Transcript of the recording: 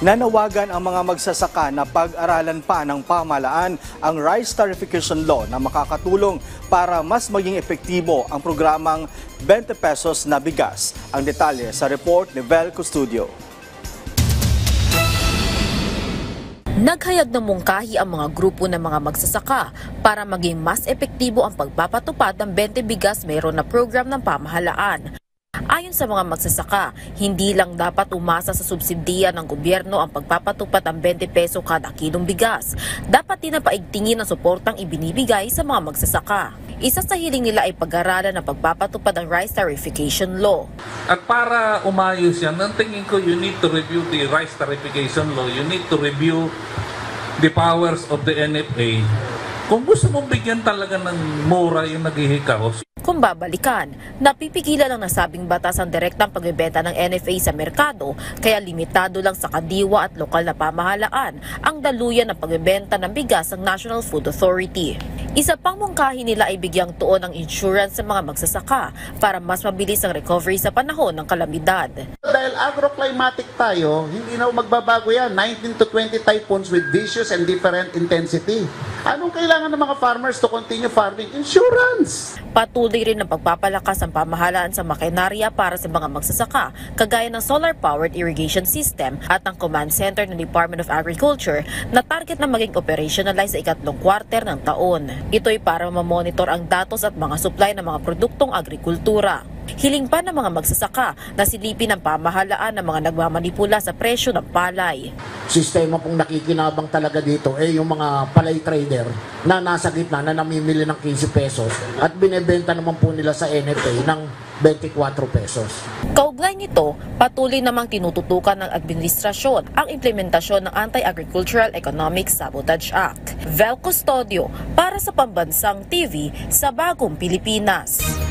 Nanawagan ang mga magsasaka na pag-aralan pa ng pamahalaan ang Rice Tarification Law na makakatulong para mas maging epektibo ang programang 20 pesos na bigas. Ang detalye sa report ni Vel Custodio. Naghayag ng mungkahi ang mga grupo ng mga magsasaka para maging mas epektibo ang pagpapatupad ng 20 bigas meron na program ng pamahalaan. Ayon sa mga magsasaka, hindi lang dapat umasa sa subsidiya ng gobyerno ang pagpapatupad ng 20 peso kada kilong bigas. Dapat din na paigtingin ang suportang ibinibigay sa mga magsasaka. Isa sa hiling nila ay pag-aralan ng pagpapatupad ng Rice Tarification Law. At para umayos yan, ang tingin ko, you need to review the Rice Tarification Law. You need to review the powers of the NFA. Kung gusto mong bigyan talaga ng mura yung naghihikaw, kung babalikan, napipigilan ang nasabing batas ang direktang pagbebenta ng NFA sa merkado, kaya limitado lang sa kadiwa at lokal na pamahalaan ang daluyan ng pagbebenta ng bigas ng National Food Authority. Isa pang mungkahi nila ay bigyang tuon ng insurance sa mga magsasaka para mas mabilis ang recovery sa panahon ng kalamidad. Dahil agroclimatic tayo, hindi na magbabago yan. 19 to 20 typhoons with vicious and different intensity. Anong kailangan ng mga farmers to continue farming? Insurance! Patuloy rin ang pagpapalakas ng pamahalaan sa makinarya para sa mga magsasaka, kagaya ng solar-powered irrigation system at ang command center ng Department of Agriculture na target na maging operationalize sa ikatlong kwarter ng taon. Ito ay para mamonitor ang datos at mga supply ng mga produktong agrikultura. Hiling pa ng mga magsasaka na silipin ng pamahalaan ng mga nagmamanipula sa presyo ng palay. Sistema pong nakikinabang talaga dito yung mga palay trader na nasa gitna na namimili ng 15 pesos at binebenta naman po nila sa NFA ng 24 pesos. Kaugnay nito, patuloy namang tinututukan ng administrasyon ang implementasyon ng Anti-Agricultural Economic Sabotage Act. Vel Custodio para sa Pambansang TV sa Bagong Pilipinas.